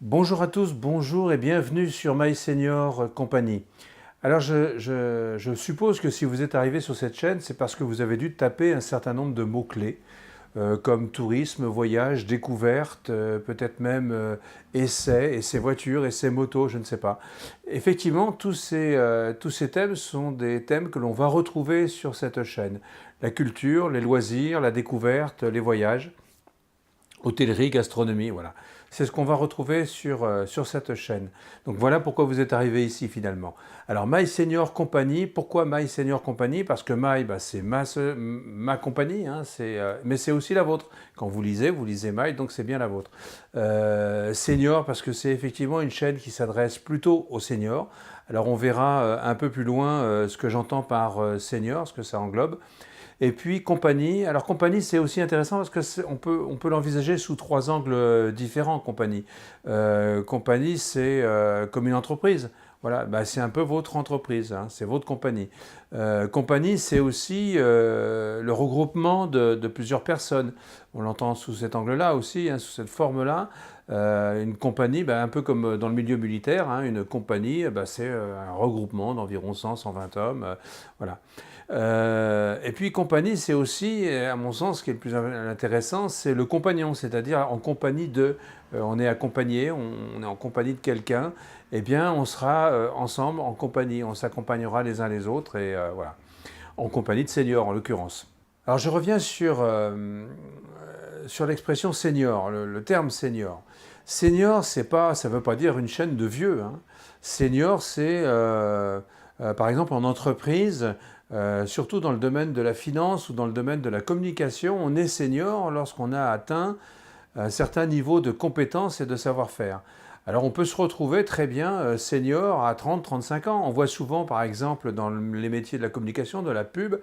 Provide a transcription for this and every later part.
Bonjour à tous, bonjour et bienvenue sur My Senior Company. Alors je suppose que si vous êtes arrivé sur cette chaîne, c'est parce que vous avez dû taper un certain nombre de mots-clés, comme tourisme, voyage, découverte, peut-être même essais voitures, essais motos, je ne sais pas. Effectivement, tous ces thèmes sont des thèmes que l'on va retrouver sur cette chaîne. La culture, les loisirs, la découverte, les voyages. Hôtellerie, gastronomie, voilà. C'est ce qu'on va retrouver sur cette chaîne. Donc voilà pourquoi vous êtes arrivé ici finalement. Alors My Senior Company, pourquoi My Senior Company? Parce que My, c'est ma compagnie, hein, mais c'est aussi la vôtre. Quand vous lisez My, donc c'est bien la vôtre. Senior, parce que c'est effectivement une chaîne qui s'adresse plutôt aux seniors. Alors on verra un peu plus loin ce que j'entends par senior, ce que ça englobe. Et puis compagnie. Alors compagnie, c'est aussi intéressant parce que on peut l'envisager sous trois angles différents. Compagnie, compagnie, c'est comme une entreprise. Voilà, bah, c'est un peu votre entreprise, hein, c'est votre compagnie. Compagnie, c'est aussi le regroupement de plusieurs personnes. On l'entend sous cet angle-là aussi, hein, sous cette forme-là. Une compagnie, bah, un peu comme dans le milieu militaire, hein, une compagnie, bah, c'est un regroupement d'environ 100-120 hommes. Voilà. Et puis compagnie, c'est aussi, à mon sens, ce qui est le plus intéressant, c'est le compagnon, c'est-à-dire en compagnie de, on est accompagné, on est en compagnie de quelqu'un, eh bien on sera ensemble en compagnie, on s'accompagnera les uns les autres, et voilà, en compagnie de seniors en l'occurrence. Alors je reviens sur l'expression senior, le terme senior. Senior, ça ne veut pas dire une chaîne de vieux, hein. Senior, c'est par exemple en entreprise, surtout dans le domaine de la finance ou dans le domaine de la communication, on est senior lorsqu'on a atteint un certain niveau de compétence et de savoir-faire. Alors on peut se retrouver très bien senior à 30-35 ans. On voit souvent par exemple dans les métiers de la communication, de la pub,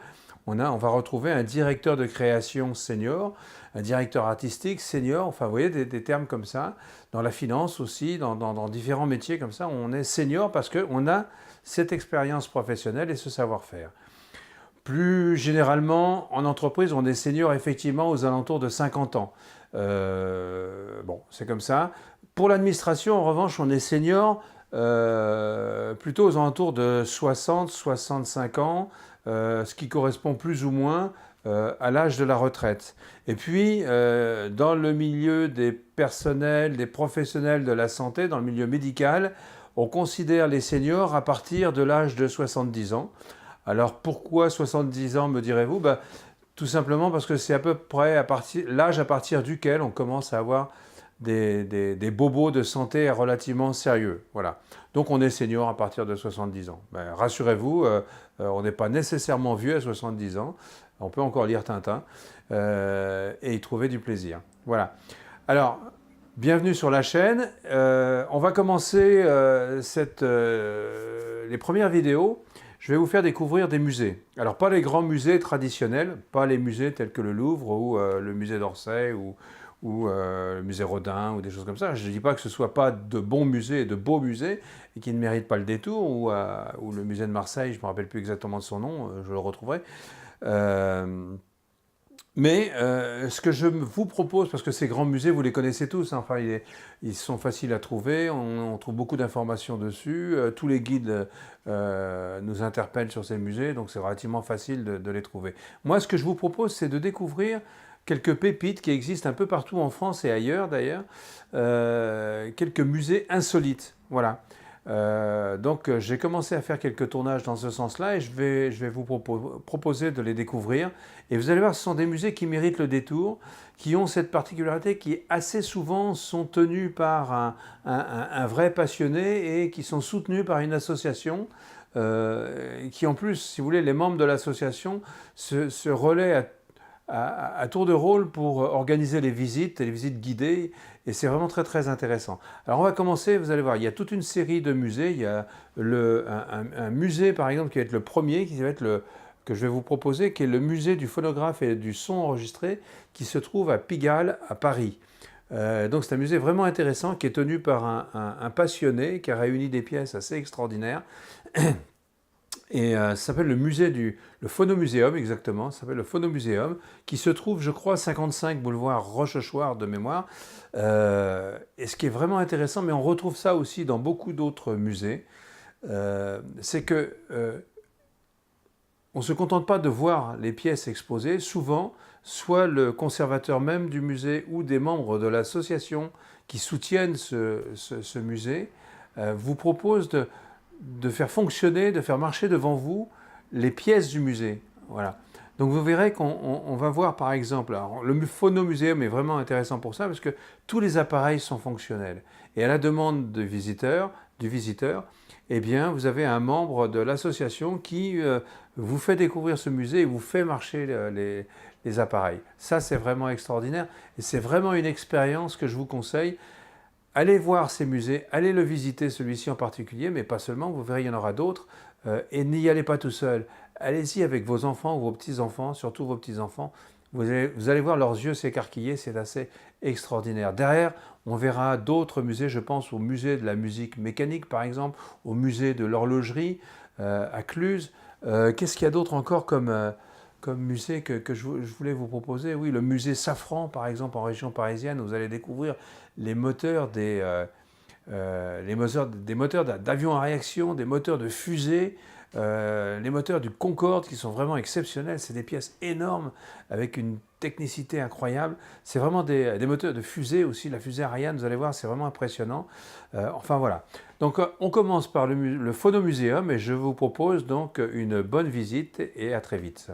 on va retrouver un directeur de création senior, un directeur artistique senior, enfin vous voyez des termes comme ça. Dans la finance aussi, dans différents métiers comme ça, on est senior parce qu'on a cette expérience professionnelle et ce savoir-faire. Plus généralement, en entreprise, on est senior effectivement aux alentours de 50 ans. Bon, c'est comme ça. Pour l'administration, en revanche, on est senior plutôt aux alentours de 60-65 ans, ce qui correspond plus ou moins à l'âge de la retraite. Et puis, dans le milieu des personnels, des professionnels de la santé, dans le milieu médical, on considère les seniors à partir de l'âge de 70 ans. Alors pourquoi 70 ans, me direz-vous? Tout simplement parce que c'est à peu près l'âge à partir duquel on commence à avoir des bobos de santé relativement sérieux. Voilà. Donc on est senior à partir de 70 ans. Rassurez-vous, on n'est pas nécessairement vieux à 70 ans. On peut encore lire Tintin et y trouver du plaisir. Voilà. Alors, bienvenue sur la chaîne. On va commencer les premières vidéos. Je vais vous faire découvrir des musées. Alors, pas les grands musées traditionnels, pas les musées tels que le Louvre ou le musée d'Orsay ou le musée Rodin ou des choses comme ça. Je ne dis pas que ce ne soit pas de bons musées et de beaux musées et qui ne méritent pas le détour, ou le musée de Marseille, je ne me rappelle plus exactement de son nom, je le retrouverai. Mais ce que je vous propose, parce que ces grands musées, vous les connaissez tous, hein, enfin, ils sont faciles à trouver, on trouve beaucoup d'informations dessus, tous les guides nous interpellent sur ces musées, donc c'est relativement facile de les trouver. Moi, ce que je vous propose, c'est de découvrir quelques pépites qui existent un peu partout en France et ailleurs d'ailleurs, quelques musées insolites, voilà. Donc j'ai commencé à faire quelques tournages dans ce sens-là et je vais vous proposer de les découvrir. Et vous allez voir, ce sont des musées qui méritent le détour, qui ont cette particularité qui assez souvent sont tenus par un vrai passionné et qui sont soutenus par une association qui en plus, si vous voulez, les membres de l'association se relaient à tour de rôle pour organiser les visites guidées, et c'est vraiment très très intéressant. Alors on va commencer, vous allez voir, il y a toute une série de musées. Il y a un musée par exemple qui va être le premier, qui va être que je vais vous proposer, qui est le musée du phonographe et du son enregistré, qui se trouve à Pigalle, à Paris. Donc c'est un musée vraiment intéressant qui est tenu par un passionné qui a réuni des pièces assez extraordinaires. Et ça s'appelle le Phonomuséum, exactement, ça s'appelle le Phonomuséum, qui se trouve, je crois, 55 boulevard Rochechouart de mémoire. Et ce qui est vraiment intéressant, mais on retrouve ça aussi dans beaucoup d'autres musées, c'est que on ne se contente pas de voir les pièces exposées. Souvent, soit le conservateur même du musée ou des membres de l'association qui soutiennent ce musée vous proposent de faire fonctionner, de faire marcher devant vous les pièces du musée. Voilà. Donc vous verrez qu'on va voir par exemple, alors, le Phonomuséum est vraiment intéressant pour ça parce que tous les appareils sont fonctionnels. Et à la demande du visiteur, eh bien, vous avez un membre de l'association qui vous fait découvrir ce musée et vous fait marcher les appareils. Ça, c'est vraiment extraordinaire et c'est vraiment une expérience que je vous conseille. Allez voir ces musées, allez le visiter, celui-ci en particulier, mais pas seulement, vous verrez, il y en aura d'autres. Et n'y allez pas tout seul. Allez-y avec vos enfants ou vos petits-enfants, surtout vos petits-enfants. Vous allez voir leurs yeux s'écarquiller, c'est assez extraordinaire. Derrière, on verra d'autres musées, je pense au musée de la musique mécanique par exemple, au musée de l'horlogerie à Cluses. Qu'est-ce qu'il y a d'autre encore comme musée que je voulais vous proposer? Oui, le musée Safran par exemple en région parisienne, vous allez découvrir les moteurs des moteurs d'avions à réaction, des moteurs de fusées, les moteurs du Concorde qui sont vraiment exceptionnels. C'est des pièces énormes avec une technicité incroyable. C'est vraiment des moteurs de fusée aussi, la fusée Ariane, vous allez voir, c'est vraiment impressionnant. Enfin voilà. Donc on commence par le Phonomuséum et je vous propose donc une bonne visite et à très vite.